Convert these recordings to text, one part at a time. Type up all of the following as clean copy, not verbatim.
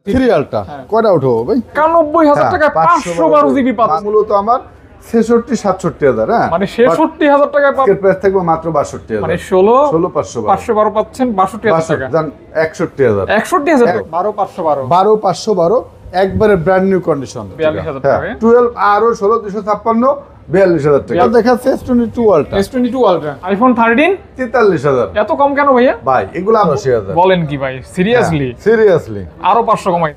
সিরিয়ালটা কয়টা উঠবো ভাই? 91,000 টাকা 512 জিবি পাচ্ছেন। মূলত আমার 66-67,000, হ্যাঁ মানে 66,000 টাকা আজকের প্রাইস থাকবে মাত্র 62,000, মানে 16 512 512 পাচ্ছেন 62,000 টাকা। জান 61,000 61,000 12 512 512 একবারে ব্র্যান্ড নিউ কন্ডিশন 42,000 টাকা। 12 আরো 16,256 42,000 টাকা। দেখাচ্ছে S22 ultra, S22 ultra, iPhone 13 43,000। এত কম কেন ভাইয়া? ভাই এগুলো 80,000। বলেন কি ভাই, সিরিয়াসলি? সিরিয়াসলি আরো 500 কমাই।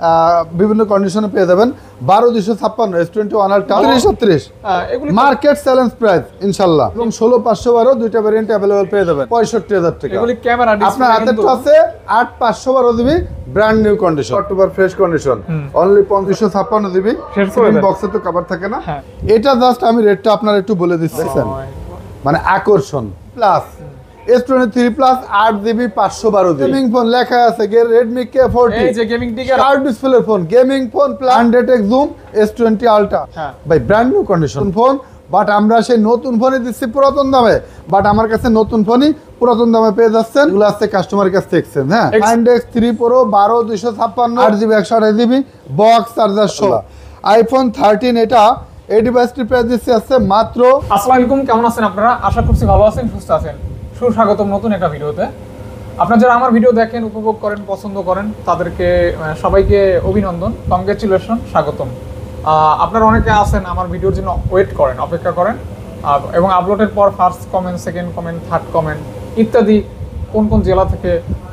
বিভিন্ন কন্ডিশনে পেয়ে যাবেন 12,256 S21 আলট্রা 33,36 এগুলি মার্কেট চ্যালেঞ্জ প্রাইস ইনশাআল্লাহ, এবং 16,512 দুইটা ভেরিয়েন্ট अवेलेबल পেয়ে যাবেন 65,000 টাকা। এগুলি ক্যামেরা আপনার হাতে তো আছে 8,512 GB brand new condition, October fresh condition, only 3556 GB. শেষ করে দেন। বক্সে তো কভার থাকে না, হ্যাঁ। এটা জাস্ট আমি রেটটা আপনার একটু বলে দিচ্ছি, মানে আকর্ষণ plus S23 plus 8 GB 512 GB gaming phone লেখা আছে Redmi K40, এই যে গেমিং টিকার curve display phone, gaming phone plus 100x zoom S20 ultra, হ্যাঁ। ভাই brand new condition phone. But আমরা সেই নতুন ফোনই দিচ্ছি পুরাতন দামে, বাট আমার কাছে নতুন ফোনই পুরাতন দামে পেয়ে যাচ্ছেন। এগুলো আছে কাস্টমারের কাছে এক্সচেঞ্জ, হ্যাঁ। Index 3 Pro 12,256 8GB 128GB box charger সহ আইফোন 13, এটা এই ডিভাইসটি প্রাইস দিচ্ছি আছে মাত্র। আসসালামু আলাইকুম, কেমন আছেন আপনারা? আশা করছি ভালো আছেন, সুস্থ আছেন। সুস্বাগতম নতুন একটা ভিডিওতে। আপনারা যারা আমার ভিডিও দেখেন, উপভোগ করেন, পছন্দ করেন, তাদেরকে সবাইকে অভিনন্দন, কংগ্রেচুলেশন, স্বাগতম। আপনারা অনেকে আছেন আমার ভিডিওর জন্য ওয়েট করেন, অপেক্ষা করেন, এবং আপলোডের পর first comment, second comment, third comment ইত্যাদি কোন কোন জেলা থেকে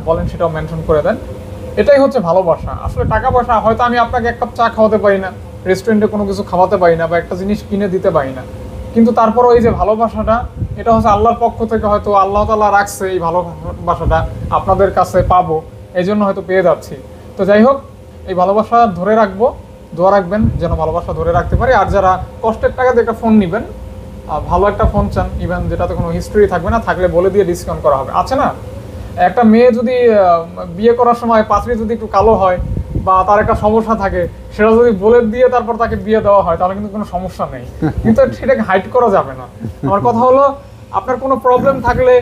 বলেন সেটাও মেনশন করে দেন। এটাই হচ্ছে ভালোবাসা। আসলে টাকা পয়সা হয়তো আমি আপনাকে এক কাপ চা খাওয়াতে পারি না, রেস্টুরেন্টে কোনো কিছু খাওয়াতে পারি না, বা একটা জিনিস কিনে দিতে পারি না, কিন্তু তারপরও এই যে ভালোবাসাটা, এটা হচ্ছে আল্লাহর পক্ষ থেকে, হয়তো আল্লাহ তাআলা রাখছে এই ভালোবাসাটা আপনাদের কাছে পাবো, এই জন্য হয়তো পেয়ে যাচ্ছি। তো যাই হোক, এই ভালোবাসা ধরে রাখবো, দোয়া রাখবেন যেন ভালোবাসা ধরে রাখতে পারি। আর যারা কষ্টের টাকা দিয়ে একটা ফোন নেবেন, ভালো একটা ফোন চান, ইভেন যেটাতে কোনো হিস্ট্রি থাকবে না, থাকলে বলে দিয়ে ডিসকাউন্ট করা হবে। আছে না, একটা মেয়ে যদি বিয়ে করার সময় পাত্রী যদি একটু কালো হয় বা তার একটা সমস্যা থাকে, সেটা যদি বলে দিয়ে তারপর তাকে বিয়ে দেওয়া হয়, তাহলে কিন্তু কোনো সমস্যা নেই, কিন্তু সেটাকে হাইড করা যাবে না। আমার কথা হলো, আপনার কোনো প্রবলেম থাকলে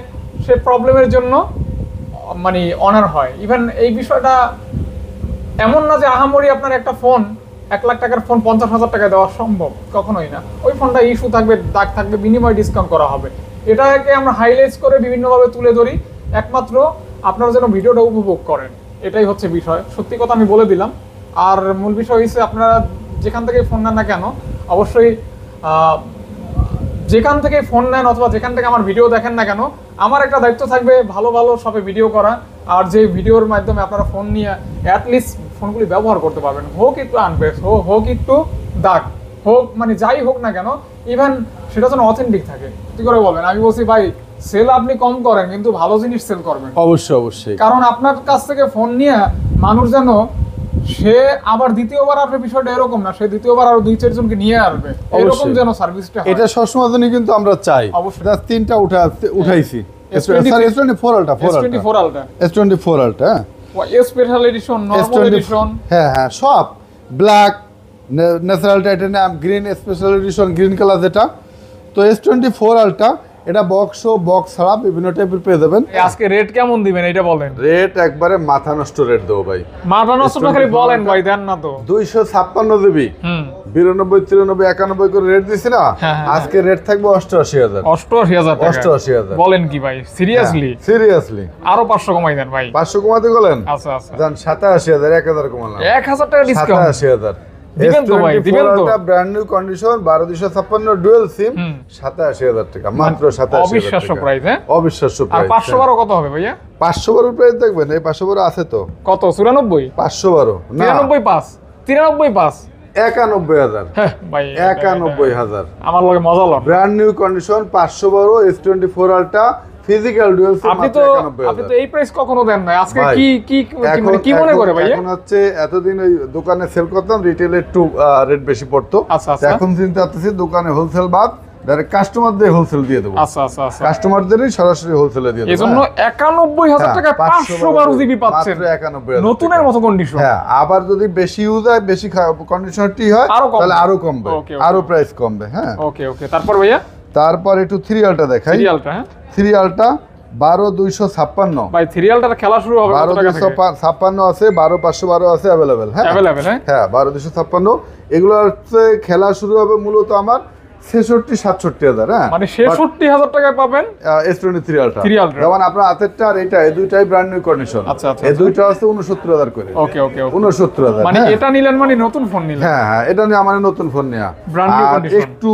সে প্রবলেমের জন্য মানে অনার হয়। ইভেন এই বিষয়টা এমন না যে আহামরি আপনার একটা ফোন 1 লাখ টাকার ফোন 50,000 টাকায় দেওয়া সম্ভব, কখনোই না। ওই ফোনটা ইস্যু থাকবে, দাগ থাকবে, বিনিময় ডিসকাউন্ট করা হবে। এটাকে আমরা হাইলাইট করে বিভিন্নভাবে তুলে ধরি, একমাত্র আপনারা যেন ভিডিওটা উপভোগ করেন, এটাই হচ্ছে বিষয়। সত্যি কথা আমি বলে দিলাম। আর মূল বিষয় হচ্ছে, আপনারা যেখান থেকে ফোন নেন না কেন, অবশ্যই যেখান থেকে ফোন নেন অথবা যেখান থেকে আমার ভিডিও দেখেন না কেন, আমার একটা দায়িত্ব থাকবে ভালো ভালো সবে ভিডিও করা। আর যে ভিডিওর মাধ্যমে আপনারা ফোন নিয়ে অ্যাটলিস্ট ফোনগুলি ব্যবহার করতে পারবেন, হোক একটু আনপ্রেস, হোক একটু দাগ, হোক মানে যাই হোক না কেন, ইভেন সেটা যেন অথেন্টিক থাকে। কি করে বলবেন? আমি বলছি ভাই, সেল আপনি কম করেন, কিন্তু ভালো জিনিস সেল করবেন অবশ্যই অবশ্যই, কারণ আপনার কাছ থেকে ফোন নিয়ে মানুষ যেন সে আবার দ্বিতীয়বার আসবে, বিষয়টা এরকম না, সে দ্বিতীয়বার আরো 2-4 জনকে নিয়ে আসবে, এরকম যেন সার্ভিসটা হয়। এটা সবসময় জন্য কিন্তু আমরা চাই। অবশ্যই। জাস্ট তিনটা উঠাইছি। S24 ultra, S24 ultra, special edition, normal edition, হ্যাঁ হ্যাঁ, সব black, natural titanium, green special edition, green colour যেটা। তো S24 আলট্রা এটা বক্স ছাড়া বিভিন্ন টাইপের পেয়ে যাবেন। আজকে রেট কেমন দিবেন এটা বলেন? রেট একবারে মাথা নষ্ট রেট দেবো ভাই, মাথা নষ্ট না, খালি বলেন ভাই, দেন না তো। 256 জিবি 92, 93, 91 করে রেট দিছি না, আজকে রেট থাকবে 88,000। 88,000 টাকা? 88,000 বলেন কি ভাই, সিরিয়াসলি? সিরিয়াসলি আরো 500 কমাই দেন ভাই। 500 কমাতে বলেন? আচ্ছা আচ্ছা, জান 87,000, 1,000 কমালাম, 1,000 টাকা ডিসকাউন্ট। 87,000 দিবেন তো ভাই, দিবেন তো? Brand new condition 12,256 dual SIM 87,000 টাকা, মাত্র 87,000 অবিশ্বাস্য প্রাইস। হ্যাঁ, অবিশ্বাস্য আর প্রাইস। 512 কত হবে ভাইয়া? 512 প্রাইস দেখবেন, এই 512 আছে তো কত? 94, 512 না 93.5 91,000। হ্যাঁ ভাই, 91,000 আমার লগে মজা লন। Brand new condition 512 S24 ultra physical dual SIM. আপনি তো এই প্রাইস কখনো দেন না, আজকে ভাই, কি মনে করে ভাই? এখন হচ্ছে এতদিন ওই দোকানে সেল করতাম, রিটেলে একটু রেট বেশি পড়তো। আচ্ছা আচ্ছা, এখন চিন্তা করতেছি দোকানে হোলসেল বাদ ডাইরেক্ট কাস্টমারদের হোলসেল দিয়ে দেবো। আচ্ছা আচ্ছা আচ্ছা, কাস্টমারদেরই সরাসরি হোলসেলে দিয়ে দেবো। এজন্য 91,000 টাকা 512 জিবি পাচ্ছেন, মাত্র 91,000 নতুনের মতো কন্ডিশন। হ্যাঁ, আবার যদি বেশি ইউজ হয়, বেশি কন্ডিশনারটি হয়, তাহলে আরো কমবে, আরো প্রাইস কমবে। হ্যাঁ, ওকে ওকে। তারপর ভাইয়া, তারপর একটু 3 আলট্রা দেখাই। 3 আলট্রা, হ্যাঁ 3 আলট্রা 12256 ভাই সিরিয়ালটা খেলা শুরু হবে কত টাকা থেকে? 12256 আছে, 12512 আছে अवेलेबल। হ্যাঁ अवेलेबल হ্যাঁ। হ্যাঁ 12256 এগুলো হচ্ছে খেলা শুরু হবে মূলত আমার 66-67 হ্যাঁ, মানে 66000 টাকায় পাবেন S23 সিরিয়ালটা। সিরিয়ালটা। যেমন আপনার হাতেরটা আর এটা এই দুইটাই ব্র্যান্ড নিউ কন্ডিশন। আচ্ছা, আচ্ছা, এই দুইটা আছে 69000 করে। ওকে ওকে ওকে। 69000 মানে এটা নিলেন মানে নতুন ফোন নিলেন। হ্যাঁ হ্যাঁ, এটা নিয়ে আমার নতুন ফোন নেয়া। Brand new আর condition। একটু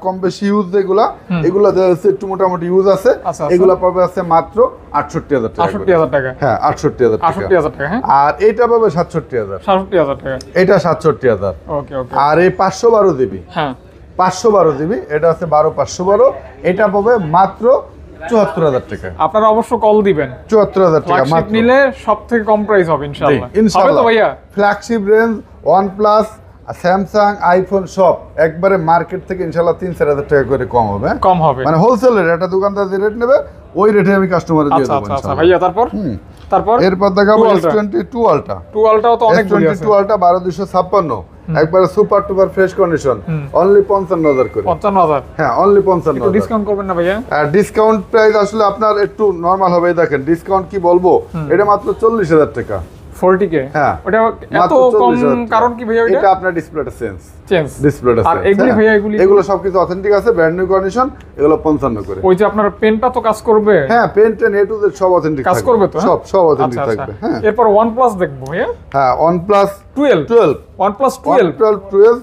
কম বেশি ইউজ যেগুলা এগুলা আছে একটু মোটামুটি ইউজ আছে, আচ্ছা। এগুলা পাবে আছে মাত্র 68000 টাকা। 68000 টাকা। হ্যাঁ 68000 টাকা। 68000 টাকা হ্যাঁ। আর এটা পাবে 67000। 67000 টাকা। এটা 67000। ওকে ওকে। আর এই 512 জিবি, হ্যাঁ 512 জিবি এটা আছে 12512, এটা পাবে মাত্র 74000 টাকা। আপনারা অবশ্য কল দিবেন। 74000 টাকা ফ্ল্যাগশিপ মাত্র। নিলে সবথেকে কম প্রাইস হবে ইনশাআল্লাহ। হবে ইনশাআল্লাহ তো ভাইয়া? Flagship range OnePlus, Samsung, iPhone সব একবারে মার্কেট থেকে ইনশাআল্লাহ 3-4000 টাকা করে কম হবে। কম হবে। মানে হোলসেল রেট, একটা দোকানদার যে রেট নেবে ওই রেটে আমি কাস্টমারে দিয়ে আচ্ছা দেব আচ্ছা আচ্ছা ইনশাআল্লাহ। ভাইয়া তারপর তারপর এরপর দেখাবো 2 Ultra। S22 Ultra। 2 Ultraও তো অনেক গুলি আছে। S22 Ultra 12256 একবারে সুপার টুপার ফ্রেশ কন্ডিশন, অনলি 55000 করে। 55000। হ্যাঁ অনলি একটু 55000। ডিসকাউন্ট করবেন না ভাইয়া? ডিসকাউন্ট প্রাইস আসলে আপনার একটু নরমাল হবে। দেখেন ডিসকাউন্ট কি বলবো, এটা মাত্র 40000 টাকা। 40K? হ্যাঁ ওটা এত মাত্র কম 40000 টাকা। কারণ কি ভাইয়া ওইটা? এটা আপনার ডিসপ্লেটা চেঞ্জ, চেঞ্জ। ডিসপ্লেটা আর চেঞ্জ। এগুলি ভাইয়া এগুলি এগুলো সবকিছু অথেন্টিক আছে, ব্র্যান্ড নিউ কন্ডিশন, এগুলো 55 করে। ওই যে আপনার পেনটা তো কাজ করবে? হ্যাঁ pen ten A to Z সব অথেন্টিক কাজ করবে তো? সব অথেন্টিক আচ্ছা আচ্ছা। থাকবে। হ্যাঁ এরপর OnePlus দেখবো ভাইয়া? হ্যাঁ OnePlus 12 OnePlus 12 12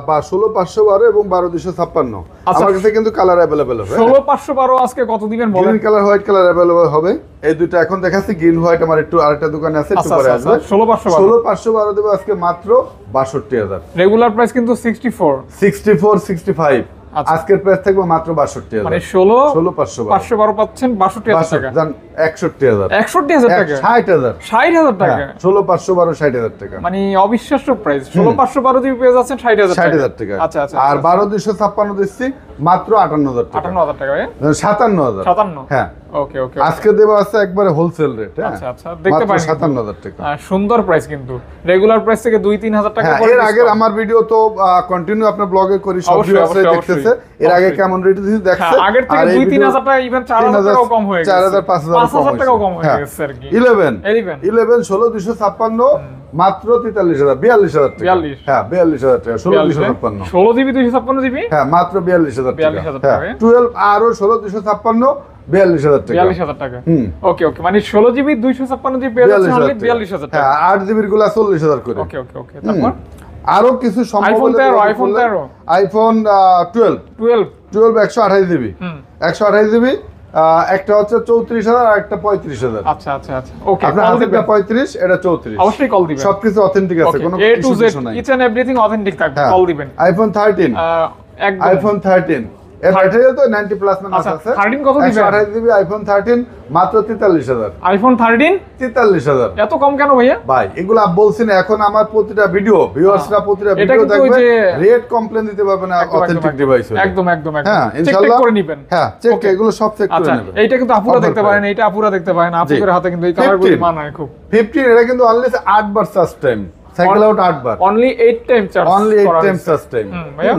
বা 16512 এবং 12256 আচ্ছা। আমার কাছে কিন্তু কালার अवेलेबल হবে। 16512 আজকে কত দিবেন বলেন? Green colour, white colour available হবে। এই দুইটা এখন দেখাচ্ছি, গ্রিন হোয়াইট আমার একটু আরেকটা দোকানে আছে, একটু আচ্ছা পরে আচ্ছা আসবে। 16512 16512 দেব আজকে মাত্র 62000। রেগুলার প্রাইস কিন্তু 64। 65 আচ্ছা। আজকের প্রাইস থাকবে মাত্র 62000। মানে 16512 512 পাচ্ছেন 62000 টাকা। জান 61000 61000 টাকা। 60000 60000 টাকা। 16512 60000 টাকা। মানে অবিশ্বাস্য প্রাইস। 16512 জিবি পেয়ে যাচ্ছেন 60000 টাকা। 60000 টাকা। আচ্ছা আচ্ছা। আর 12256 দিচ্ছি মাত্র 58000 টাকা। 58000 টাকা ভাই? 57000। 57। হ্যাঁ ওকে ওকে। আজকে দেব আছে একবারে হোলসেল রেট। হ্যাঁ আচ্ছা আচ্ছা দেখতে পারেন 57000 টাকা। সুন্দর প্রাইস কিন্তু রেগুলার প্রাইস থেকে 2-3000 টাকা হ্যাঁ করে এর আগের আমার ভিডিও তো কন্টিনিউ আপনার ব্লগে করি, সব অবশ্যই, ভিউয়ার্সরা অবশ্যই, দেখতেছে অবশ্যই। এর আগে কেমন রেট দিছি দেখছে। হ্যাঁ, আগের থেকে 2-3000 টাকা ইভেন 4000 টাকাও কম হয়ে গেছে। 4000 5000 5000 টাকাও কম হয়ে গেছে আর কি। 11 11 16256 মাত্র 43000 42000 টাকা। 42 হ্যাঁ 42000 টাকা। 16256 16 জিবি 256 জিবি হ্যাঁ মাত্র 42000 টাকা। 42000 হ্যাঁ টাকা। 12 আরো 16256 42000 টাকা। 42000 টাকা। ওকে ওকে। মানে 16 জিবি 256 জিবি পেয়ে যাচ্ছেন অনলি 42000 টাকা। হ্যাঁ 8 জিবির গুলা 40000 করে। ওকে ওকে ওকে। তারপর আরো কিছু সম্ভব iPhone হলে 13 iPhone 13 আইফোন 12 128 জিবি 128 জিবি একটা হচ্ছে 34000 আর একটা 35000। আচ্ছা আচ্ছা আচ্ছা। ওকে আপনার কল হাতেরটা দিবেন 35, এটা 34। অবশ্যই কল দিবেন। সবকিছু অথেন্টিক আছে, কোনো A to Z কিছু নাই। ইচ এন্ড এভরিথিং অথেন্টিক থাকবে। হ্যাঁ। কল দিবেন। আইফোন 13 একদম আইফোন 13 এর ব্যাটারি তো 90 প্লাস মান আচ্ছা, আছে। 13 কত দিবেন? 128 জিবি আইফোন 13 মাত্র 43000। আইফোন 13 43000 এত কম কেন ভাইয়া? ভাই এগুলা বলছি না, এখন আমার প্রতিটা ভিডিও ভিউয়ার্সরা প্রতিটা এটা ভিডিও কিন্তু ওই দেখবে, যে- রেট কমপ্লেইন দিতে পারবে না একদম, অথেন্টিক একদম, ডিভাইস হলে। একদম একদম একদম। হ্যাঁ চেক ইনশাআল্লাহ করে নেবেন। হ্যাঁ চেক Okay. এগুলো সব চেক করে আচ্ছা নেবেন। এইটা কিন্তু আপুরা Offer দেখতে price। পারেন, এইটা আপুরা দেখতে পারেন। আপুদের হাতে কিন্তু এই কালারগুলো 15 মানায় খুব। 15 এটা কিন্তু অনলি 8 বার চার্জ টাইম, সাইকেল আউট 8 বার, only 8 time charge. Only 8 time charge time. ভাইয়া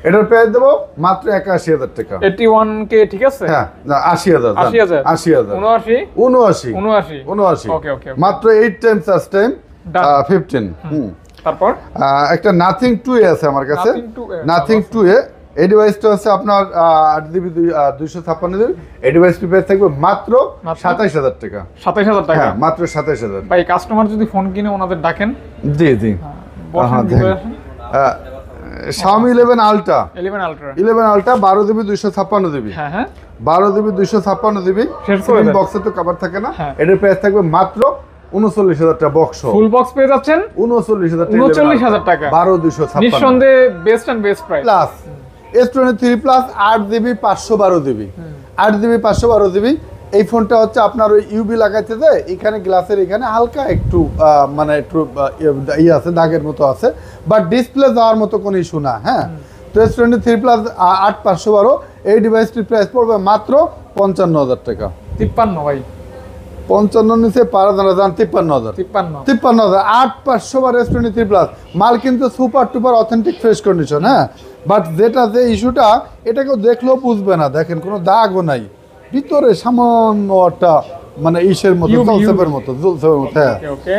এটার প্রাইস দেব মাত্র 81000 টাকা। 81K ঠিক আছে? হ্যাঁ না 80000 80000 80000 79 79 79 79 ওকে ওকে। মাত্র 8 টাইম চার্জ টাইম। Done. 15 তারপর একটা নাথিং 2 এ আছে আমার কাছে। Nothing 2A নাথিং 2 এ এই ডিভাইসটা হচ্ছে আপনার 8 জিবি 256 জিবি। এই ডিভাইসটি প্রাইস থাকবে মাত্র 27000 টাকা। 27000 টাকা। হ্যাঁ মাত্র 27000। ভাই কাস্টমার যদি ফোন কিনে ওনাদের ডাকেন। জি জি বসেন ভিতরে আসেন। Xiaomi 11 Ultra 11 ultra 11 Ultra 12 GB 256 GB. হ্যাঁ হ্যাঁ 12 জিবি 256 জিবি। শেষ করে দেন। বক্সে তো কভার থাকে না। হ্যাঁ। এটার প্রাইস থাকবে মাত্র 39000 টাকা বক্স। ফুল বক্স পেয়ে যাচ্ছেন 39000 টাকা। 39000 টাকা। 12256 নিঃসন্দেহে best and best price. Plus S23 plus 8 GB 512 GB 8 GB 512 GB. এই ফোনটা হচ্ছে আপনার ওই ইউবি লাগাইতে যে এখানে গ্লাসের এখানে হালকা একটু মানে একটু ইয়ে আছে, দাগের মতো আছে, বাট ডিসপ্লে যাওয়ার মতো কোনো ইস্যু না। হ্যাঁ তো S23 প্লাস 8512 এই ডিভাইসটির প্রাইস পড়বে মাত্র 55000 টাকা। 53 ভাই 55 নিচে পারা জানা যান 53000 53 8512 S23 প্লাস মাল কিন্তু সুপার টুপার অথেন্টিক ফ্রেশ কন্ডিশন। হ্যাঁ বাট যেটা যে ইস্যুটা এটা কেউ দেখলেও বুঝবে না, দেখেন কোনো দাগও নাই, ভিতরে সামান্য একটা মানে ইসের মতো UV জলসেপের মতো হ্যাঁ। ওকে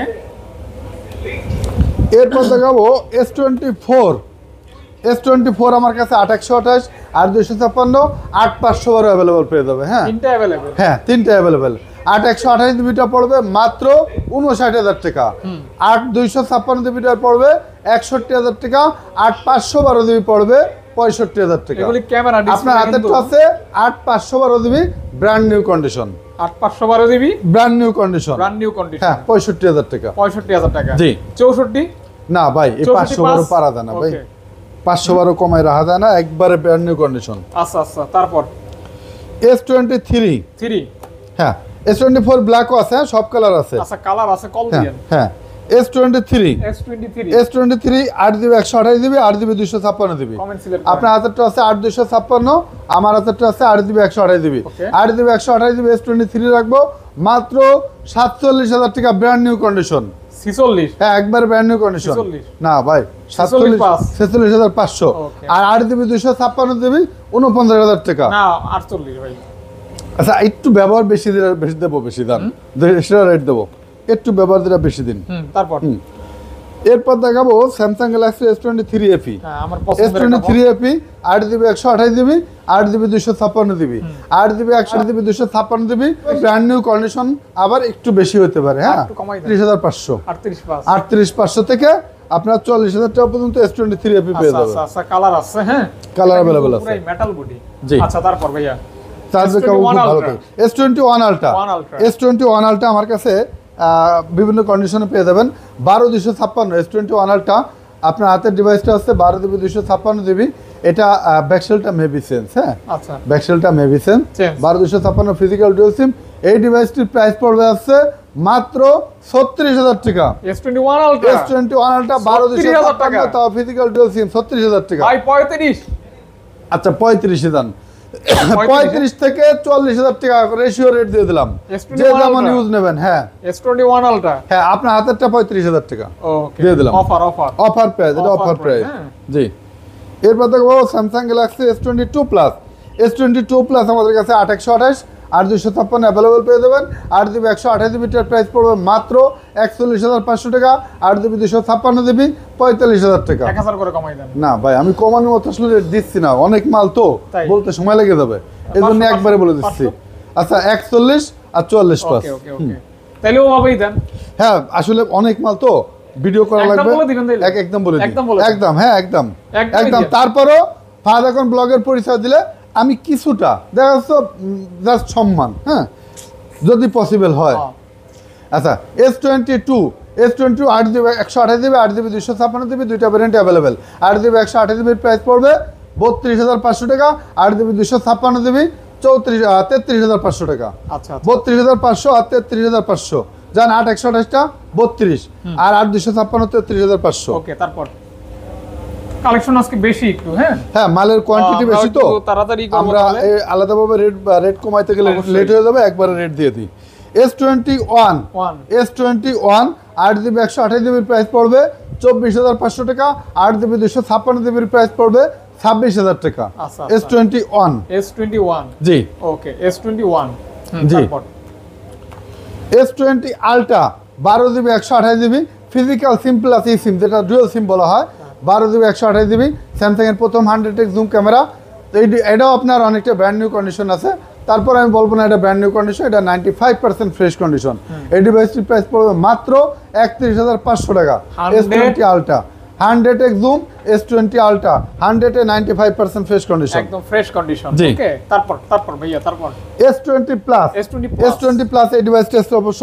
এরপর দেখাবো S24 আমার কাছে 8/128 8/256 8/512 অ্যাভেলেবল পেয়ে যাবে হ্যাঁ তিনটা अवेलेबल হ্যাঁ তিনটা অ্যাভেলেবেল 8/128 জিবিটা পড়বে মাত্র 59,000 টাকা 8/256 জিবিটা পড়বে 61,000 টাকা 8/512 জিবি পড়বে 65,000 টাকা এগুলি ক্যামেরা আপনার হাতে তো আছে 8/512 GB brand new condition 8512 GB brand new condition brand new condition হ্যাঁ 65,000 টাকা 65,000 টাকা জি 64 না ভাই এই 512 পারা যায় না ভাই 512 কমায় রাখা যায় না একবারে ব্র্যান্ড নিউ কন্ডিশন আচ্ছা আচ্ছা তারপর S23 3 হ্যাঁ S24 ব্ল্যাকও আছে হ্যাঁ, সব কালার আছে আচ্ছা কালার আছে কল হ্যাঁ দিয়েন হ্যাঁ S23 S23 8 GB 128 GB 8 GB 256 GB comment select আপনার হাতেরটা আছে 8/256 আমার হাতেরটা আছে 8 GB 128 GB Okay. 8 GB 128 GB S23 রাখবো মাত্র 47,000 টাকা ব্র্যান্ড নিউ কন্ডিশন 46 হ্যাঁ একবার ব্র্যান্ড নিউ কন্ডিশন 46 না ভাই 46,500 Okay. আর 8 জিবি 256 জিবি 49,000 টাকা না 48 ভাই আচ্ছা একটু ব্যবহার বেশি দেবো বেশি দাম সেটা রেট দেবো একটু ব্যবহার দিলে বেশি দিন তারপর এরপর দেখাবো স্যামসাং গ্যালাক্সি S23 FE হ্যাঁ আমার পছন্দের একটা S23 FE 8 GB 128 GB 8 GB 256 GB 8 GB 128 GB 256 GB brand new condition আবার একটু বেশি হতে পারে হ্যাঁ একটু কমাই দেন। 30,500 38 38,500 থেকে আপনার 40,000 টাকা পর্যন্ত S23 FE পেয়ে আচ্ছা যাবেন আচ্ছা আচ্ছা কালার আছে হ্যাঁ Colour available আছে। পুরো মেটাল বডি জি। আচ্ছা তারপর ভাইয়া চার্জের কাবু খুব ভালো Ultra। থাকে S21 Ultra One Ultra। S21 Ultra আমার কাছে বিভিন্ন কন্ডিশনে পেয়ে যাবেন 12/256 S21 Ultra আপনার হাতের ডিভাইসটা আছে 12 জিবি 256 জিবি এটা ব্যাকসেলটা মেবি সেন্স হ্যাঁ আচ্ছা ব্যাকসেলটা maybe sense Sense। 12/256 physical dual SIM এই ডিভাইসটির প্রাইস পড়বে আছে মাত্র 36,000 টাকা S21 Ultra S21 Ultra 36,000 টাকা। 12/256 তাও ফিজিক্যাল ডুয়াল সিম 36,000 টাকা ভাই 35 আচ্ছা 35 দান 35 থেকে 40,000 টাকা রেশিও রেট দিয়ে দিলাম S21 যে যেমন Ultra। ইউজ নেবেন হ্যাঁ S21 Ultra হ্যাঁ আপনার হাতেরটা 35,000 টাকা ওকে দিয়ে দিলাম। অফার অফার প্রাইস এটা Offer অফার price, প্রাইস হ্যাঁ। জি এরপর দেখবো Samsung Galaxy S22 plus S22 plus আমাদের কাছে 8/128 8/256 অ্যাভেলেবল পেয়ে যাবেন 8 জিবি 128 জিবিটার প্রাইস পড়বে মাত্র 41,500 টাকা 8 জিবি 256 জিবি 45,000 টাকা 1000 করে কমাই দেন না ভাই আমি কমানোর মতো আসলে রেট দিচ্ছি না অনেক মাল তো তাই? বলতে সময় লেগে যাবে এই জন্য 500, একবারে বলে দিচ্ছি আচ্ছা 41 আর 44 পাস ওকে ওকে ওকে তাহলে ওভাবেই দেন হ্যাঁ আসলে অনেক মাল তো ভিডিও করা একদম লাগবে বলে দিবেন তাইলে? একদম বলে দিই একদম বলে দিন। একদম হ্যাঁ একদম একদমই একদম দিন। তারপরও ফাদাকন ব্লগের পরিচয় দিলে আমি কিছুটা দেখা যাচ্ছে জাস্ট সম্মান হ্যাঁ যদি পসিবল হয় হ্যাঁ। আচ্ছা S22 8 GB 128 GB 8 GB 256 GB দুইটা ভ্যারিয়েন্ট অ্যাভেলেবেল 8 জিবি 128 জিবির প্রাইস পড়বে 32,500 টাকা 8 জিবি 256 জিবি 33,500 টাকা আচ্ছা আচ্ছা 32,500 আর 33,500 জান 8/128টা 32 আর 8/256 33,500 ওকে তারপর কালেকশন আজকে বেশি একটু হ্যাঁ হ্যাঁ মালের কোয়ান্টিটি আমরা বেশি তো একটু তাড়াতাড়ি করবো আমরা তাহলে। আলাদাভাবে রেট কমাইতে গেলে অবশ্যই। লেট হয়ে যাবে একবারে রেট দিয়ে দিই S21 One। S21 8 জিবি 128 জিবির প্রাইস পড়বে 24,500 টাকা 8 জিবি 256 জিবির প্রাইস পড়বে 26,000 টাকা আচ্ছা, আচ্ছা। S21 S21 জি ওকে S21 জি। তারপর S20 Ultra 12 GB 128 GB physical SIM plus e SIM যেটা ডুয়াল সিম বলা হয় 12 জিবি 128 জিবি স্যামসাং এর প্রথম 100x জুম ক্যামেরা তো এটাও আপনার অনেকটা ব্র্যান্ড নিউ কন্ডিশন আছে তারপর আমি বলবো না এটা ব্র্যান্ড নিউ কন্ডিশন এটা 95% ফ্রেশ কন্ডিশন এই ডিভাইসটির প্রাইস পড়বে মাত্র 31,500 টাকা 100 S20 Ultra 100x zoom S20 Ultra 100 এ 95% ফ্রেশ কন্ডিশন একদম ফ্রেশ কন্ডিশন জি। ওকে তারপর ভাইয়া তারপর S20 plus S20 Plus। S20 plus এই ডিভাইসটা অবশ্য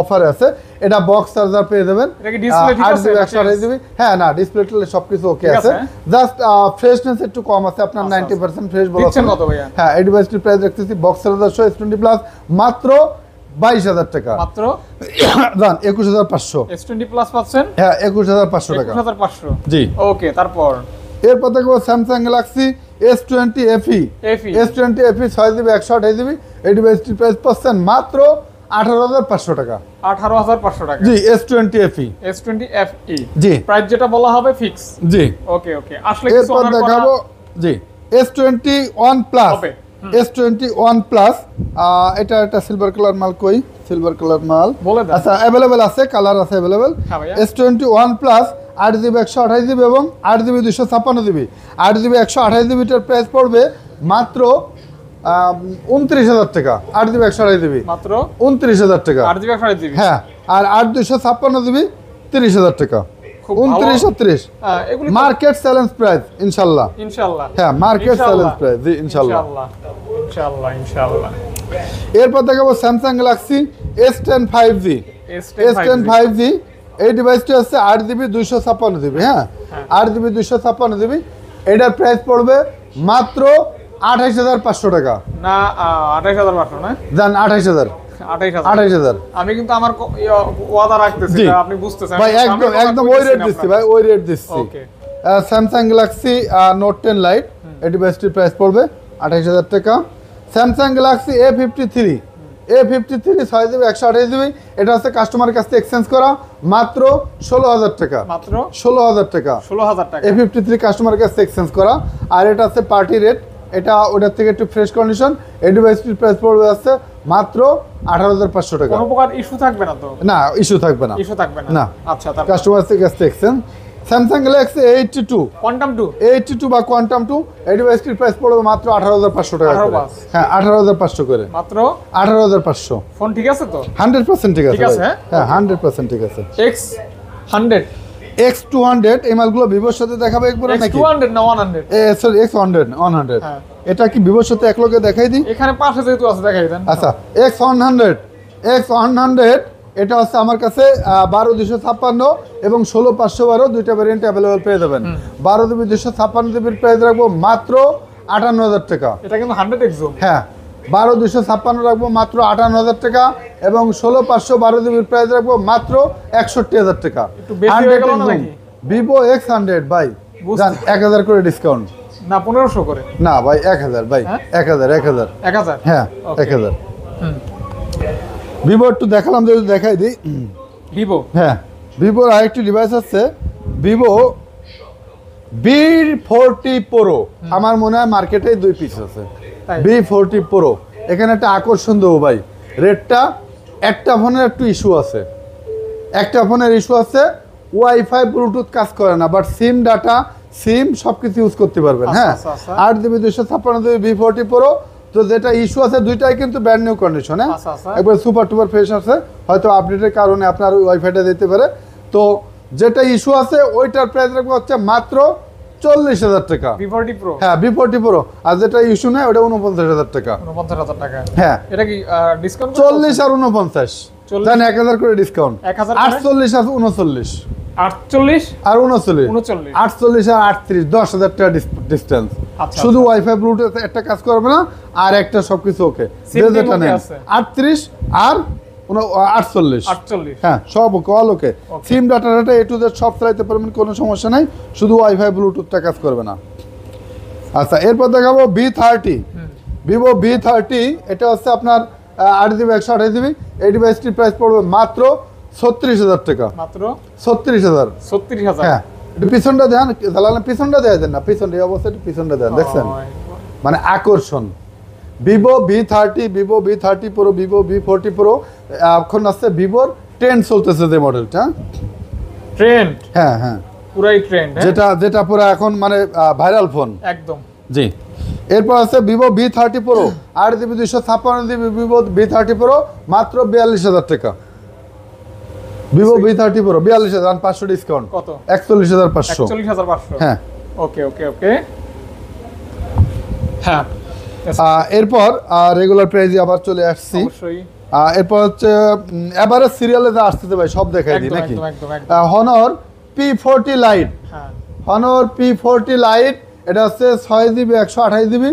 অফারে আছে এটা বক্স চার্জার পেয়ে যাবেন এটা কি display ঠিক আছে? 8 জিবি হ্যাঁ না ডিসপ্লে সবকিছু ওকে ঠিক আছে আছে। জাস্ট ফ্রেশনেস একটু কম আছে আপনার আচ্ছা, 90% ফ্রেশ বলা দিচ্ছেন আছে। কত ভাইয়া? হ্যাঁ এই ডিভাইসটির প্রাইস রাখতেছি বক্স চার্জার সহ S20 প্লাস মাত্র 22,000 টাকা মাত্র জান 21,500 S20 প্লাস পাচ্ছেন হ্যাঁ 21,500 টাকা 21,500 জি ওকে তারপর এরপর দেখবো Samsung Galaxy S20 FE FE S20 FE 6 GB 128 GB এই ডিভাইসটির প্রাইস পাচ্ছেন মাত্র 18,500 টাকা 18,500 টাকা জি S20 FE S20 FE জি প্রাইস যেটা বলা হবে ফিক্স জি ওকে আসলে কিছু এরপর অনার দেখাবো জি S21 প্লাস হবে। S21 প্লাস, এটা একটা সিলভার কালার মাল, কই সিলভার কালার মাল বলে দেন। আচ্ছা অ্যাভেলেবেল আছে, কালার আছে অ্যাভেলেবেল। হ্যাঁ ভাইয়া। S21 প্লাস 8GB 128GB এবং 8GB 256GB। 8GB 128GBটার প্রাইস পড়বে মাত্র 29,000 টাকা। 8GB 128GB মাত্র 29,000 টাকা। 8GB 128GB। হ্যাঁ, আর 8 256GB 30,000 টাকা। খুব 29 আর 30 এগুলি মার্কেট চ্যালেঞ্জ প্রাইস ইনশাআল্লাহ। ইনশাআল্লাহ। হ্যাঁ, মার্কেট চ্যালেঞ্জ প্রাইস, জি ইনশাআল্লাহ। ইনশাআল্লাহ ইনশাআল্লাহ। এরপর দেখাবো Samsung Galaxy S10 5G। S10 5G এই ডিভাইসটি হচ্ছে 8GB 256GB। হ্যাঁ, 8GB 256GB। এটার প্রাইস পড়বে মাত্র 28,500 টাকা। না 28,500 না, জান 28,000। 28,000। আমি কিন্তু আমার ওয়াদা রাখতেছি, জি। আপনি বুঝতেছেন ভাই একদম একদম ওই রেট দিচ্ছি ভাই, ওই রেট দিচ্ছি। ওকে। স্যামসাং গ্যালাক্সি নোট 10 লাইট এই ডিভাইসটির প্রাইস পড়বে 28,000 টাকা। Samsung Galaxy A53 6GB 128GB, এটা হচ্ছে কাস্টমারের কাছ থেকে এক্সচেঞ্জ করা মাত্র 16,000 টাকা। মাত্র 16,000 টাকা। 16,000 টাকা। A53 কাস্টমারের কাছ থেকে এক্সচেঞ্জ করা, আর এটা হচ্ছে পার্টি রেট, এটা ওটার থেকে একটু ফ্রেশ কন্ডিশন। এই ডিভাইসটির প্রাইস পড়বে আছে মাত্র 18,500 টাকা। কোনো প্রকার ইস্যু থাকবে না তো? না, ইস্যু থাকবে না। ইস্যু থাকবে না। না। আচ্ছা, তারপর কাস্টমার থেকে কাছ থেকে exchange. Samsung Galaxy A82 quantum 2 A82 বা কোয়ান্টাম 2 এই ডিভাইসটির প্রাইস পড়বে মাত্র 18,500 টাকা করে। 18,500 হ্যাঁ, 18,500 করে। মাত্র 18,500। ফোন ঠিক আছে তো? 100% ঠিক আছে ঠিক আছে, ভাই। হ্যাঁ 100% ঠিক আছে। X100 X200 এই মালগুলো ভিভোর সাথে দেখাবো একবার নাকি? X200 না 100? Sorry X100 100। হ্যাঁ। এটা কি ভিভোর সাথে এক লগে দেখাই দিই? এখানে পাশে যেহেতু আছে দেখাই দেন। আচ্ছা, X100 এটা হচ্ছে আমার কাছে 12,256 এবং 16,512 দুইটা ভ্যারিয়েন্ট অ্যাভেলেবল পেয়ে যাবেন। 12GB 256GBর প্রাইস রাখবো মাত্র 58,000 টাকা। এটা কিন্তু 100x জুম। হ্যাঁ, 12,256 রাখবো মাত্র 58,000 টাকা এবং 16,512GBর প্রাইস রাখবো মাত্র 61,000 টাকা। একটু বেশি হয়ে গেল না নাকি? ভিভো X100 ভাই জান 1,000 করে ডিসকাউন্ট। না 1500 করে। না ভাই 1,000 ভাই, হ্যাঁ? 1,000 1000। হ্যাঁ Okay. 1,000। হুম। ভিভো একটু দেখালাম, যদি দেখাই দিই। ভিভো। হ্যাঁ, ভিভোর আরেকটি ডিভাইস আছে ভিভো V40 Pro। আমার মনে হয় মার্কেটে 2 পিস আছে তাই? V40 Pro। এখানে একটা আকর্ষণ দেবো ভাই, রেটটা একটা ফোনের একটু ইস্যু আছে, একটা ফোনের ইস্যু আছে, ওয়াইফাই ব্লুটুথ কাজ করে না, বাট সিম ডাটা সিম সব কিছু ইউজ করতে পারবেন। আচ্ছা, হ্যাঁ, আচ্ছা, আচ্ছা। 8GB 256GB V40 Pro। তো যেটা ইস্যু আছে দুইটাই কিন্তু ব্র্যান্ড নিউ কন্ডিশন। হ্যাঁ, আচ্ছা, আচ্ছা। একবার সুপার টুপার ফ্রেশ আছে, হয়তো আপডেটের কারণে আপনার ওয়াইফাইটা দিতে পারে। তো যেটা ইস্যু আছে ওইটার প্রাইস রাখবো হচ্ছে মাত্র 40,000 টাকা। V40 Pro হ্যাঁ, V40 Pro। আর যেটা ইস্যু নেই ওটা 49,000 টাকা। 49,000 টাকা। হ্যাঁ, এটা কি ডিসকাউন্ট? 40 আর 49 জান 1,000 করে ডিসকাউন্ট। 1,000 48 আর 39 48 আর 39 39 48 আর 38 10,000 টাকা ডিস্টেন্স। আচ্ছা, শুধু ওয়াইফাই ব্লুটুথ একটা কাজ করবে না, আর একটা সবকিছু ওকে। Same thing যেটা okay নেন আছে। 38 আর 48। 48। হ্যাঁ, সব ওকে, all okay. SIM data A to Z সব চালাতে পারবেন, কোনো সমস্যা নাই, শুধু ওয়াইফাই ব্লুটুথটা কাজ করবে না। আচ্ছা, এরপর দেখাবো V30 ভিভো V30। এটা হচ্ছে আপনার 8GB 128GB। এই ডিভাইসটির প্রাইস পড়বে মাত্র 36,000 টাকা। মাত্র 36,000। 36,000। হ্যাঁ, একটু পিছনটা দেন, পিছনটা দেয়া দেন না, পিছনটা এই অবস্থায় একটু পিছনটা দেন, দেখছেন মানে আকর্ষণ। Vivo V30 Pro, Vivo V40 Pro। এখন আসছে ভিভোর ট্রেন্ড চলতেছে যে মডেলটা। ট্রেন্ড। হ্যাঁ হ্যাঁ, পুরাই ট্রেন্ড। যেটা পুরো এখন মানে ভাইরাল ফোন। একদম। জি। এরপর আছে Vivo V30 Pro 8GB 256GB Vivo V30 Pro মাত্র 42,000 টাকা। Vivo V30 Pro 42,000 500 discount. কত? 41,500। 41,500। হ্যাঁ। ওকে ওকে ওকে। হ্যাঁ। এরপর রেগুলার প্রাইসে আবার চলে আসছি। অবশ্যই। এরপর হচ্ছে এভারেজ সিরিয়ালে যা আসতেছে ভাই সব দেখাই দিই নাকি? Honor P40 light. হ্যাঁ। হনর P40 লাইট, এটা হচ্ছে 6GB 128GB।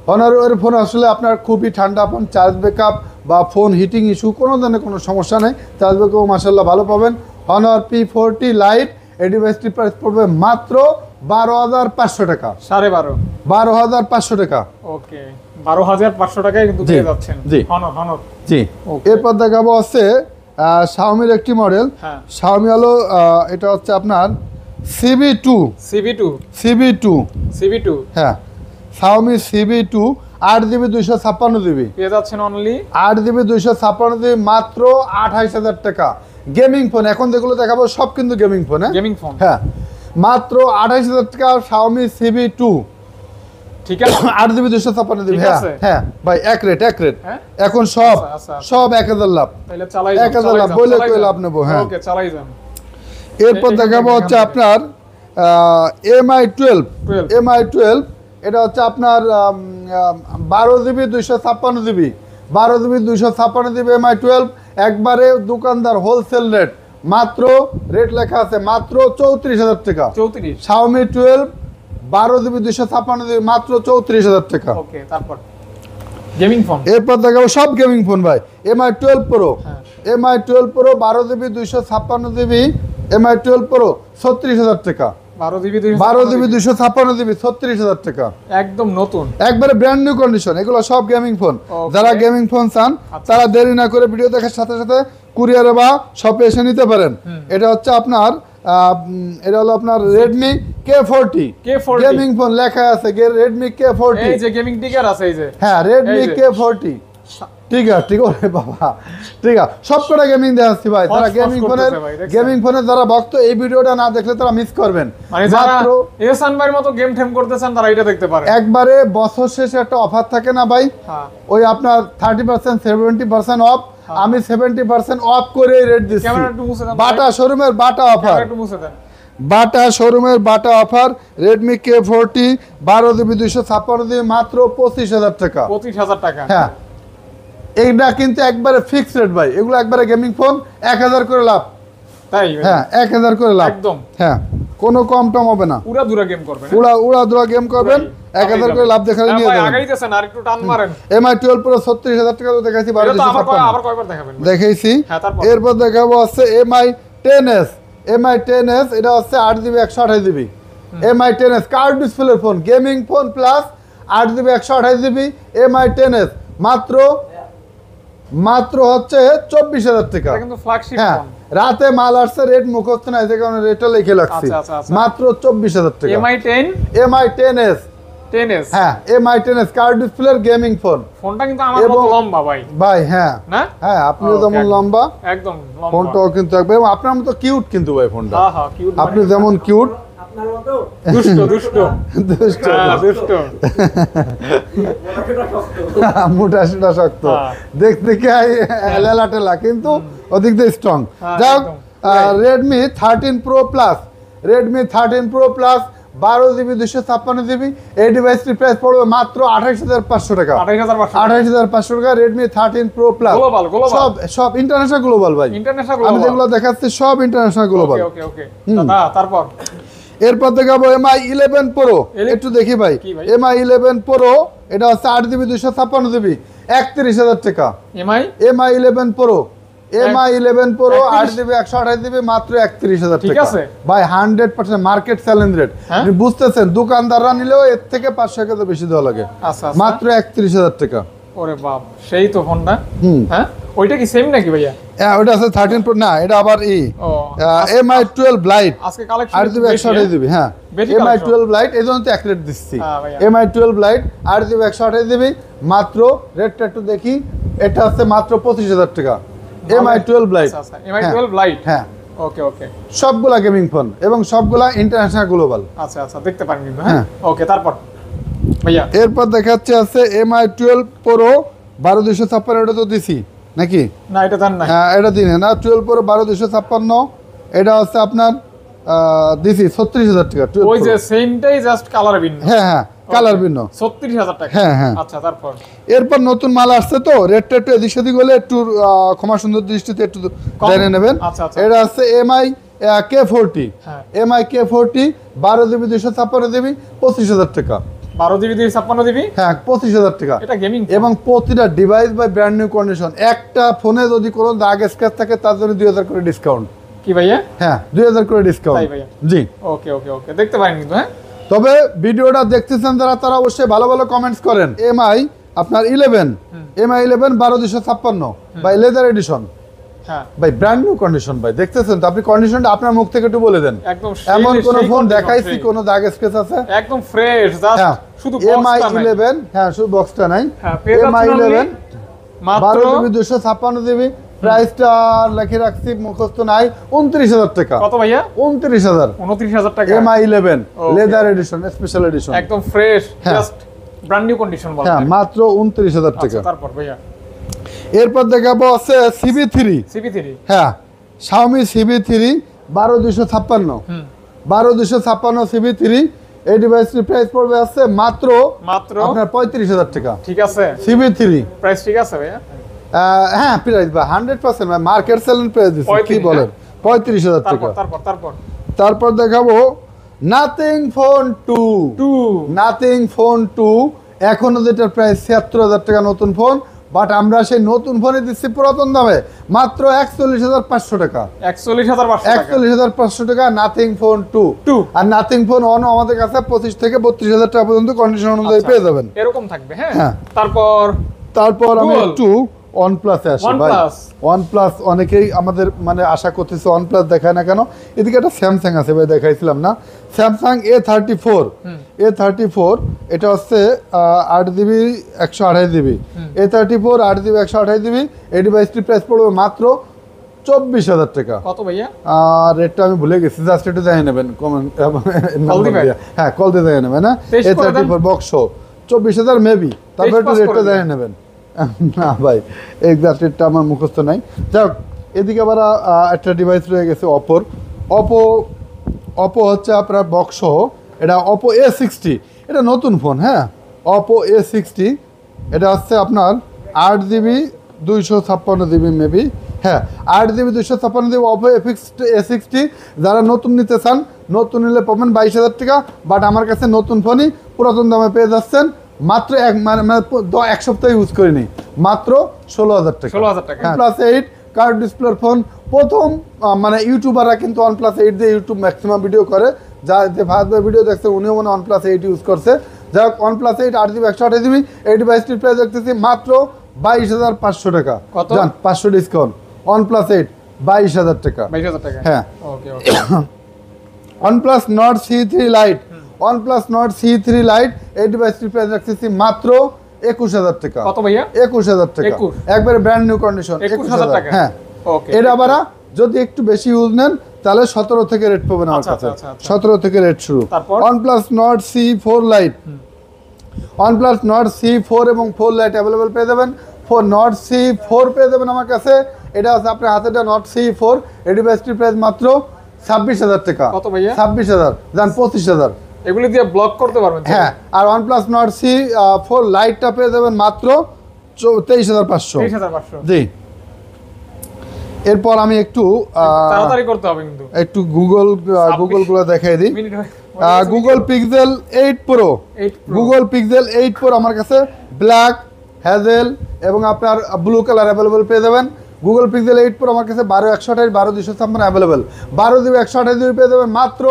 হনরের ফোন আসলে আপনার খুবই ঠান্ডা ফোন, চার্জ ব্যাকআপ বা ফোন হিটিং ইস্যু কোনো ধরনের কোনো সমস্যা নেই, চার্জ ব্যাকআপ মাশাআল্লাহ ভালো পাবেন। হনর P40 লাইট এই ডিভাইসটির প্রাইস পড়বে মাত্র 12,500 টাকা। 12.5। 12,500 টাকা। ওকে, 12,500 টাকায় কিন্তু পেয়ে যাচ্ছেন হনর। জি। এরপর দেখাবো হচ্ছে শাওমির একটি মডেল। হ্যাঁ। শাওমি হলো এটা হচ্ছে আপনার CB2। CB2। CB2। CB2। হ্যাঁ, শাওমি CB2 8GB 256GB পেয়ে যাচ্ছেন অনলি 8GB 256GB মাত্র 28000 টাকা। গেমিং ফোন এখন যেগুলো দেখাবো সব কিন্তু গেমিং ফোন। গেমিং ফোন হ্যাঁ মাত্র 28000 টাকা Xiaomi CB2 ঠিক আছে 8GB 256GB। হ্যাঁ হ্যাঁ ভাই এক রেট হ্যাঁ? এখন সব আচ্ছা। সব 1000 লাভ। তাহলে চালাই 1000 লাভ বলে কই লাভ নেব। হ্যাঁ ওকে চালাই যান। এরপর দেখাবো হচ্ছে আপনার MI12 এটা হচ্ছে আপনার 12GB 256GB 12GB 256GB MI12 একবারে দোকানদার হোলসেল রেট মাত্র রেট লেখা আছে মাত্র 34000 টাকা। 34 Xiaomi 12 12GB 256GB মাত্র 34000 টাকা। ওকে তারপর গেমিং ফোন এরপর দেখাবো সব গেমিং ফোন ভাই MI12 Pro হ্যাঁ। MI12 Pro 12GB 256GB MI12 Pro 36000 টাকা। 12GB 12GB 256GB 36000 টাকা একদম নতুন একবারে ব্র্যান্ড নিউ কন্ডিশন। এগুলো সব গেমিং ফোন। Okay. যারা গেমিং ফোন চান তারা দেরি না করে ভিডিও দেখার সাথে সাথে কুরিয়ারে বা শপে এসে নিতে পারেন। এটা হচ্ছে আপনার এটা হলো আপনার Redmi K40 গেমিং ফোন লেখা আছে Redmi K40 এই যে গেমিং টিকার আছে এই যে হ্যাঁ Redmi এই যে। K40 ঠিক আছে বাবা ঠিক আছে সব কটা গেমিং দেখাচ্ছি ভাই। তারা ফস গেমিং ফোনের করতেছে ভাই, দেখছেন? গেমিং ফোনের যারা ভক্ত এই ভিডিওটা না দেখলে তারা মিস করবেন। মানে যারা এহসান ভাইয়ের মতো গেম ঠেম করতেছেন তারা এটা দেখতে পারে। একবারে বছর শেষে একটা অফার থাকে না ভাই হ্যাঁ ওই আপনার 30% 70% অফ আমি 70% অফ করে রেট দিচ্ছি। ক্যামেরা একটু মুছে দেন বাটা শোরুমের বাটা অফার ক্যামেরা একটু মুছে দেন বাটা শোরুমের বাটা offer Redmi K40 12GB 256GB মাত্র 25000 টাকা। 25000 টাকা হ্যাঁ এইটা কিন্তু একবারে ফিক্সড রেট ভাই। এগুলো একবারে গেমিং ফোন 1000 করে লাভ। তাই হ্যাঁ 1000 করে লাভ একদম হ্যাঁ কোনো কম টম হবে না। পুরা দূরা গেম করবেন উড়া দুরা গেম করবেন 1000 করে লাভ দেখালে নিয়ে ভাই যাবেন। আগাইতেছেন আর একটু টান মারেন। MI12 Pro 36000 টাকা তো দেখাইছি এটা তো আবার 1256 কয়বার দেখাবেন ভাই? দেখাইছি। হ্যাঁ, তারপর? এরপর দেখাবো আছে MI10s এটা হচ্ছে 8GB 128GB MI10s কার্ড ডিসপ্লের phone gaming phone plus 8GB 128GB MI10s মাত্র হচ্ছে 24000 টাকা। এটা কিন্তু ফ্ল্যাগশিপ হ্যাঁ ফোন রাতে মাল আসছে রেট মুখস্থ নাই যে কারণে রেটটা লিখে রাখছি আচ্ছা। মাত্র 24000 টাকা। MI10 MI10s 10s হ্যাঁ MI10s কার্ড ডিসপ্লের গেমিং ফোন ফোনটা কিন্তু আমার মতো লম্বা ভাই ভাই। হ্যাঁ না হ্যাঁ আপনিও Okay, যেমন লম্বা একদম লম্বা ফোনটাও কিন্তু একবার এবং আপনার মতো কিউট কিন্তু ভাই ফোনটা। হ্যাঁ কিউট আপনি যেমন কিউট দুষ্ট দুষ্ট হ্যাঁ, দুষ্ট মোটা সোটা শক্ত হ্যাঁ। দেখতে কি লেলা টেলা কিন্তু অধিক স্ট্রং। হ্যাঁ, যাই হোক একদম। Redmi 13 Pro Plus 12GB 256GB এই ডিভাইসটির প্রাইস পড়বে মাত্র 28500 টাকা। 28500 28500 টাকা Redmi 13 Pro Plus গ্লোবাল সব ইন্টারন্যাশনাল গ্লোবাল ভাই। ইন্টারন্যাশনাল আমি গ্লোবাল যেগুলো দেখাচ্ছি সব ইন্টারন্যাশনাল গ্লোবাল। ওকে দাদা তারপর এরপর দেখাবো MI11 Pro একটু দেখি ভাই কি ভাই? MI11 Pro এটা হচ্ছে 8GB 256GB 31000 টাকা। MI11 Pro 8GB 128GB মাত্র 31000 ঠিক টাকা আছে। ভাই 100% মার্কেট চ্যালেঞ্জ রেট। হ্যাঁ? আপনি বুঝতেছেন দোকানদাররা নিলেও এর থেকে 500 টাকা বেশি দেওয়া লাগে আচ্ছা মাত্র 31000 টাকা। ওরে বাপ সেই তো ফোনটা হুম হ্যাঁ ওইটা কি সেম নাকি ভাইয়া? হ্যাঁ ওটা আছে 13 Pro না এটা আবার ও MI12 Lite আজকে কালেকশন 8GB 128GB হ্যাঁ বেশি MI12 Lite এই জন্য তো এক রেট দিচ্ছি। হ্যাঁ ভাইয়া। MI12 Lite 8GB 128GB মাত্র রেটটা একটু দেখি এটা আছে মাত্র 25000 টাকা MI12 Lite। আচ্ছা MI12 Lite হ্যাঁ ওকে সবগুলা গেমিং ফোন এবং সবগুলা ইন্টারন্যাশনাল গ্লোবাল। আচ্ছা দেখতে পারেন কিন্তু হ্যাঁ ওকে তারপর ভাইয়া এরপর দেখাচ্ছে আছে MI12 Pro 12256 এটা তো দিছি নাকি না এটা জান না হ্যাঁ এটা দিন না 12 Pro 12256 এটা হচ্ছে আপনার দিছি 36000 টাকা 12 ওই Pro। যে সেমটাই জাস্ট কালার ভিন্ন হ্যাঁ কালার ভিন্ন 36000 টাকা হ্যাঁ। আচ্ছা তারপর এরপর নতুন মাল আসছে তো রেটটা একটু এদিক সেদিক হলে একটু ক্ষমা সুন্দর দৃষ্টিতে একটু জেনে নেবেন। আচ্ছা। এটা আছে MI K40 হ্যাঁ। MI K40 12GB 256GB 25000 টাকা 12GB 256GB হ্যাঁ 25000 টাকা এটা গেমিং এবং প্রতিটা device by brand new condition একটা ফোনে যদি কোনো দাগ স্ক্র্যাচ থাকে তার জন্য 2000 করে ডিসকাউন্ট। কি ভাইয়া হ্যাঁ 2000 করে ডিসকাউন্ট তাই ভাইয়া? জি ওকে দেখতে পারেন কিন্তু হ্যাঁ তবে ভিডিওটা দেখতেছেন যারা তারা অবশ্যই ভালো কমেন্টস করেন। MI আপনার 11 MI11 12256 বাই লেদার এডিশন হ্যাঁ ভাই ব্র্যান্ড নিউ কন্ডিশন ভাই, দেখতেছেন তো আপনি, কন্ডিশনটা আপনার মুখ থেকে একটু বলে দেন। একদম এমন কোন ফোন দেখাইছি কোন দাগ স্কেচ আছে? একদম ফ্রেশ, জাস্ট শুধু MI 11, হ্যাঁ শুধু বক্সটা নাই। MI 11 মাত্র 12 GB 256 GB, প্রাইসটা লিখে রাখছি মুখস্থ নাই, 29000 টাকা। কত ভাইয়া? 29000 টাকা। MI 11 leather edition, special edition, একদম fresh, just brand new condition বলতে। হ্যাঁ মাত্র 29000 টাকা। তারপর ভাইয়া এরপর দেখাবো আছে CB3। হ্যাঁ Xiaomi CB3 12256, 12256 CB3। এই ডিভাইসটির প্রাইস পড়বে আছে মাত্র আপনার 35000 টাকা। ঠিক আছে, CB3 প্রাইস ঠিক আছে ভাইয়া? হ্যাঁ প্রাইস বা 100% মার্কেট সেলিং প্রাইস দিচ্ছে, কি বলেন, 35000 টাকা। তারপর দেখাবো নাথিং ফোন 2। নাথিং ফোন 2 এখনো যেটার প্রাইস 76000 টাকা নতুন ফোন, বাট আমরা সেই নতুন ফোনে দিচ্ছি পুরাতন দামে মাত্র 41500 টাকা। 41500 টাকা নাথিং ফোন 2। আর নাথিং ফোন 1 আমাদের কাছে 25 থেকে 32000 টাকা পর্যন্ত কন্ডিশন অনুযায়ী পেয়ে যাবেন, এরকম থাকবে। হ্যাঁ তারপর আমি একটু OnePlus-এ আসি ভাই। OnePlus অনেকেই আমাদের মানে আশা করতেছে OnePlus দেখায় না কেন, এদিকে একটা স্যামসাং আছে ভাই, দেখাইছিলাম না, স্যামসাং A34। এটা হচ্ছে 8GB 128GB, A34 8GB 128GB। এই ডিভাইসটির প্রাইস পড়বে মাত্র 24000 টাকা। কত ভাইয়া? আর রেটটা আমি ভুলে গেছি, জাস্ট একটু দেখে নেবেন কমেন্ট, হ্যাঁ কল দিয়ে দেখে নেবেন। হ্যাঁ A34 বক্স 24000 মেবি, তারপর একটু রেটটা দেখে নেবেন। না ভাই এক্সাক্ট রেটটা আমার মুখস্থ নাই। যাক এদিকে আবার একটা ডিভাইস রয়ে গেছে অপো হচ্ছে আপনার বক্স, এটা Oppo A60, এটা নতুন ফোন। হ্যাঁ Oppo A60, এটা হচ্ছে আপনার 8GB 256GB মেবি, হ্যাঁ 8GB 256GB Oppo A60। যারা নতুন নিতে চান, নতুন নিলে পাবেন 22000 টাকা, বাট আমার কাছে নতুন ফোনই পুরাতন দামে পেয়ে যাচ্ছেন মাত্র এক সপ্তাহ ইউজ করিনি, মাত্র 16000 টাকা। OnePlus 8 কার্ভ ডিসপ্লের ফোন, প্রথম মানে ইউটিউবাররা কিন্তু OnePlus 8 দিয়ে ইউটিউব ম্যাক্সিমাম ভিডিও করে, যা যে ভারতের ভিডিও দেখছে উনিও মনে OnePlus 8 ইউজ করছে। যাই হোক OnePlus 8 8GB 128GB, এই ডিভাইসটির প্রাইস দেখতেছি মাত্র 22500 টাকা। জান 500 ডিসকাউন্ট, OnePlus 8 22000 টাকা। হ্যাঁ OnePlus Nord C3 Lite, OnePlus Nord C3 Lite এই ডিভাইসটির প্রাইস রাখতেছি মাত্র 21000 টাকা। কত ভাইয়া? 21000 টাকা, একবারে ব্র্যান্ড নিউ কন্ডিশন, 21000 টাকা। হ্যাঁ ওকে। এটা আবার যদি একটু বেশি ইউজ নেন তাহলে 17 থেকে রেট পাবেন আমার কাছে, 17 থেকে রেট শুরু। OnePlus Nord C4 Lite, OnePlus Nord C4 এবং 4 Lite अवेलेबल পেয়ে যাবেন। Nord C4 পেয়ে যাবেন আমার কাছে, এটা আছে আপনার হাতে, এটা Nord C4। এই ডিভাইসটির প্রাইস মাত্র 26000 টাকা। কত ভাইয়া? 26000 জান 25000, এগুলি দিয়ে ব্লক করতে পারবেন। হ্যাঁ আর OnePlus Nord C4 Lite-টা পেয়ে যাবেন মাত্র 23500। জি এরপর আমি একটু তাড়াতাড়ি করতে হবে কিন্তু, একটু গুগলগুলো দেখাই দিই। Google Pixel 8 Pro, Google Pixel 8 Pro আমার কাছে ব্ল্যাক, হ্যাজেল এবং আপনার ব্লু কালার अवेलेबल পেয়ে যাবেন। Google Pixel 8 Pro আমার কাছে 12228 12256 अवेलेबल, 12GB 128GB পেয়ে যাবেন মাত্র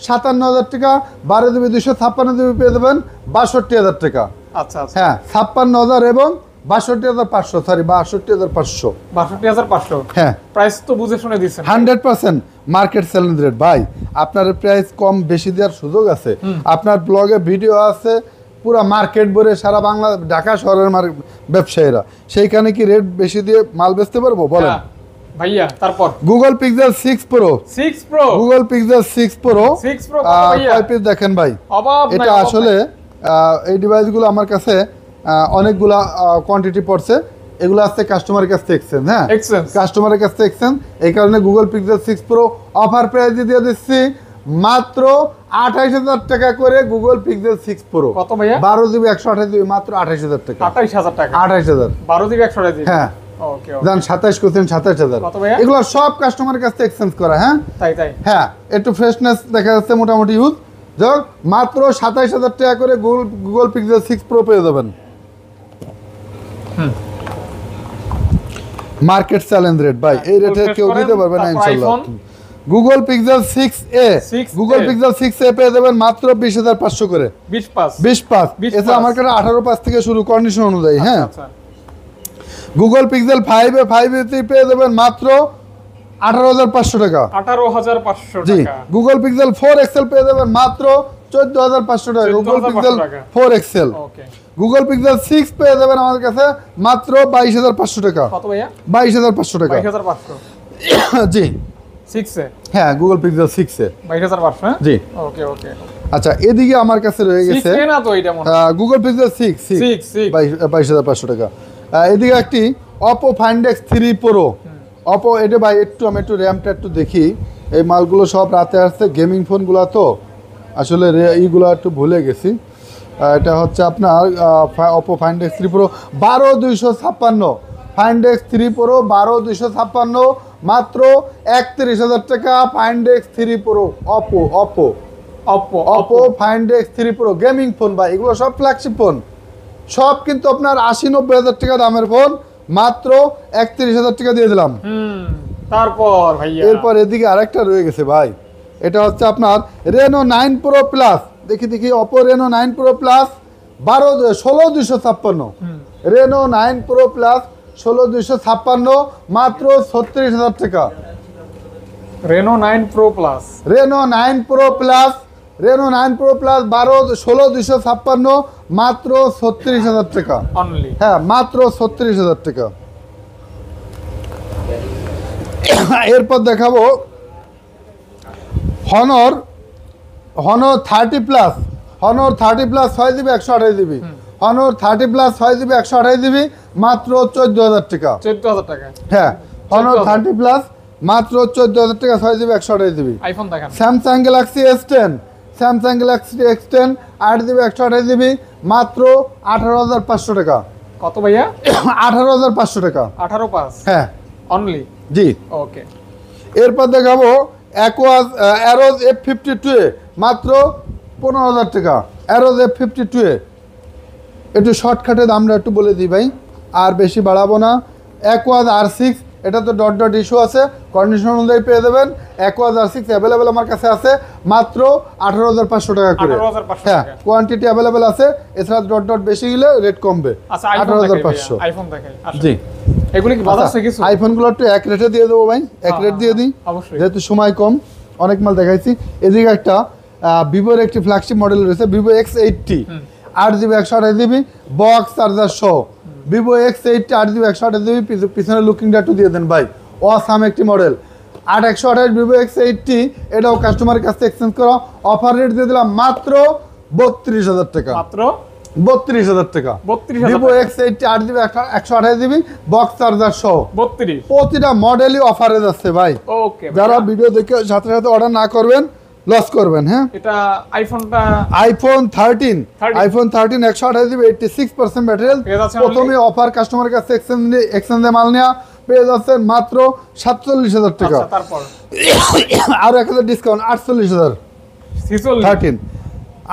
57000 টাকা, 12GB 256GB পেয়ে যাবেন 62000 টাকা। আচ্ছা আচ্ছা, হ্যাঁ 56000 এবং 62500, সরি 62500, 62500। হ্যাঁ প্রাইস তো বুঝে শুনে দিচ্ছেন, 100% মার্কেট সেলিং রেট ভাই। আপনার প্রাইস কম বেশি দেওয়ার সুযোগ আছে, আপনার ব্লগে ভিডিও আছে, পুরো মার্কেট ভরে সারা বাংলা ঢাকা শহরের ব্যবসায়ীরা, সেইখানে কি রেট বেশি দিয়ে মাল বেচতে পারবো বলেন ভাইয়া? তারপর Google Pixel 6 Pro, Google Pixel 6 Pro কয় পিস দেখেন ভাই, এটা আসলে এই ডিভাইসগুলো আমার কাছে অনেকগুলা কোয়ান্টিটি পড়ছে, এগুলো আসছে কাস্টমারের কাছ থেকে এক্সচেঞ্জ। হ্যাঁ কাস্টমারের কাছ থেকে এক্সচেঞ্জ, এই কারণে Google Pixel 6 Pro offer price দিয়ে দিচ্ছি মাত্র 28000 টাকা করে। Google Pixel 6 Pro কত ভাইয়া? 12GB 128GB মাত্র 28000 টাকা। 28000 টাকা, 28000, 12GB 128GB। হ্যাঁ ওকে জান 27 করছেন 27000। কত ভাইয়া? এগুলো সব কাস্টমারের কাছ থেকে এক্সচেঞ্জ করা। হ্যাঁ তাই হ্যাঁ একটু ফ্রেশনেস দেখা যাচ্ছে মোটামুটি ইউজ। যাক মাত্র 27000 টাকা করে Google Pixel 6 Pro পেয়ে যাবেন। মার্কেট চ্যালেঞ্জ রেট ভাই, এই রেটে কেউ দিতে পারবে না ইনশাআল্লাহ। Google Pixel 6a, Google Pixel 6a পেয়ে যাবেন মাত্র 20500 করে, 20500। এটা আমার কাছে 18500 থেকে শুরু কন্ডিশন অনুযায়ী। হ্যাঁ গুগল পিক্সেল 5 এ 5 পেয়ে যাবেন মাত্র 18,500 টাকা। 18,500 জি, টাকা। গুগল পিক্সেল 4 এক্সেল পেয়ে যাবেন মাত্র 14,500 টাকা। Google Pixel 4 XL. Okay. Google Pixel 6 পেয়ে যাবেন আমাদের কাছে মাত্র 22,500 টাকা। কত ভাইয়া? 22,500 টাকা। 22,500 জি 6 এ? হ্যাঁ, গুগল পিক্সেল 6 এ 22,500 হ্যাঁ? জি। ওকে ওকে। আচ্ছা, এদিকে আমার কাছে রয়ে গেছে 6 এ না তো এটা মনে গুগল পিক্সেল 6 6 22,500 টাকা। এদিকে একটি Oppo Find X3 Pro। Oppo এটা ভাই আমি একটু র্যামটা একটু দেখি। এই মালগুলো সব রাতে আসছে, গেমিং ফোনগুলো তো আসলে এইগুলো একটু ভুলে গেছি। এটা হচ্ছে আপনার Oppo Find X3 Pro 12,256। Find X3 Pro 12,256 মাত্র 31,000 টাকা। Find X3 Pro Oppo Find X3 Pro gaming phone ভাই, এগুলো সব ফ্ল্যাগশিপ ফোন, সব কিন্তু আপনার 80-90,000 টাকা দামের ফোন, মাত্র 31,000 টাকা দিয়ে দিলাম। তারপর ভাইয়া এরপর এদিকে আরেকটা রয়ে গেছে ভাই, এটা হচ্ছে আপনার Reno 9 Pro Plus। দেখি Oppo Reno 9 Pro Plus 16,256। Reno 9 Pro Plus 16,256 মাত্র 36,000 টাকা। Reno 9 Pro Plus Reno 9 Pro Plus 16,256 মাত্র 36,000 টাকা। অনলি? হ্যাঁ, মাত্র 36,000 টাকা। এরপর দেখাবো Honor 30 Plus। Honor 30 Plus 6GB 128GB। Honor 30 Plus 6GB 128GB মাত্র 14,000 টাকা। 14,000 টাকা? হ্যাঁ, Honor 30 Plus মাত্র 14,000 টাকা 6GB 128GB। আইফোন দেখান। Samsung Galaxy S10 8GB 128GB মাত্র 18,500 টাকা। কত ভাইয়া? 18,500 টাকা। 18,500? হ্যাঁ অনলি? জি। ওকে। এরপর দেখাবো Aeros F52 মাত্র 15,000 টাকা। Aeros F52 একটু শর্টকাটে দামটা একটু বলে দিই ভাই, আর বেশি বাড়াবো না। Aquaz R6, এটা তো ডট ইস্যু আছে, কন্ডিশন অনুযায়ী পেয়ে দেবেন। Aquaz R6 অ্যাভেলেবেল আমার কাছে আছে মাত্র 18,500 টাকা করে। 18,500 হ্যাঁ, টাকা। কোয়ান্টিটি অ্যাভেলেবেল আছে, এছাড়া ডট বেশি গেলে রেট কমবে। আচ্ছা, 18,500। আইফোন দেখাই। জি। এগুলি কি বাজার আছে কিছু? আইফোনগুলো একটু এক রেটে দিয়ে দেবো ভাই, এক রেট দিয়ে দিই, অবশ্যই। যেহেতু সময় কম, অনেক মাল দেখাইছি। এদিকে একটা ভিভোর একটি ফ্ল্যাগশিপ মডেল রয়েছে, Vivo X80 8GB 128GB box charger সহ। Vivo X80 8GB 128GB, পিছনের লুকিংটা একটু দিয়ে দেন ভাই, অসাম একটি মডেল। 8128 Vivo X80, এটাও কাস্টমারের কাছে এক্সচেঞ্জ করা, অফার রেট দিয়ে দিলাম মাত্র 32,000 টাকা। মাত্র 32,000 টাকা। 32,000 Vivo X80 8GB 128GB box charger সহ। 32? প্রতিটা মডেলই অফারে যাচ্ছে ভাই। ওকে। যারা ভিডিও দেখে সাথে সাথে অর্ডার না করবেন, লস করবেন। হ্যাঁ, এটা আইফোনটা আইফোন 13 128GB 86% ব্যাটারি। প্রথমে অফার কাস্টমারের কাছে এক্সচেঞ্জে মাল নেওয়া পেয়ে যাচ্ছেন মাত্র 47,000 টাকা। আচ্ছা, তারপর আর 1,000 ডিসকাউন্ট 48,000। 13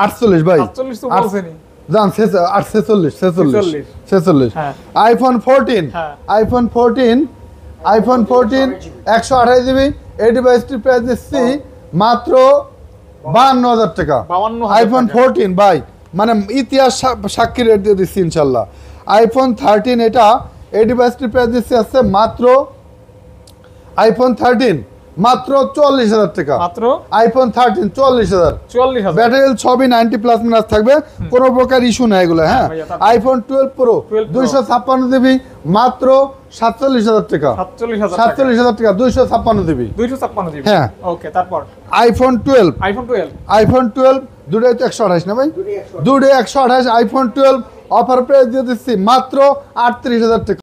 48 ভাই, 48 তো বলছেনই। জান 46। হ্যাঁ। আইফোন 14 হ্যাঁ। আইফোন 14 128GB এই ডিভাইসটির প্রাইস দিচ্ছি মাত্র 52,000 টাকা। 52,000 আইফোন 14 ভাই, মানে ইতিহাস সাক্ষী রেট দিয়ে দিচ্ছি ইনশাল্লাহ। আইফোন 13 এটা এই ডিভাইসটির প্রাইস দিচ্ছি আছে মাত্র আইফোন 13 মাত্র 40,000 টাকা। মাত্র আইফোন 13 40,000। 40,000? ব্যাটারি সবই 90+ থাকবে, কোনো প্রকার ইস্যু নাই এগুলো। হ্যাঁ, আইফোন 12 Pro 256GB মাত্র 47,000 টাকা। 47,000 টাকা 256GB। 256GB? হ্যাঁ। ওকে, তারপর আইফোন 12 আইফোন 12 দুটোই তো 128 না ভাই? দুটোই 128। আইফোন 12 অফার প্রাইস দিয়ে দিচ্ছি মাত্র 38,000 টাকা।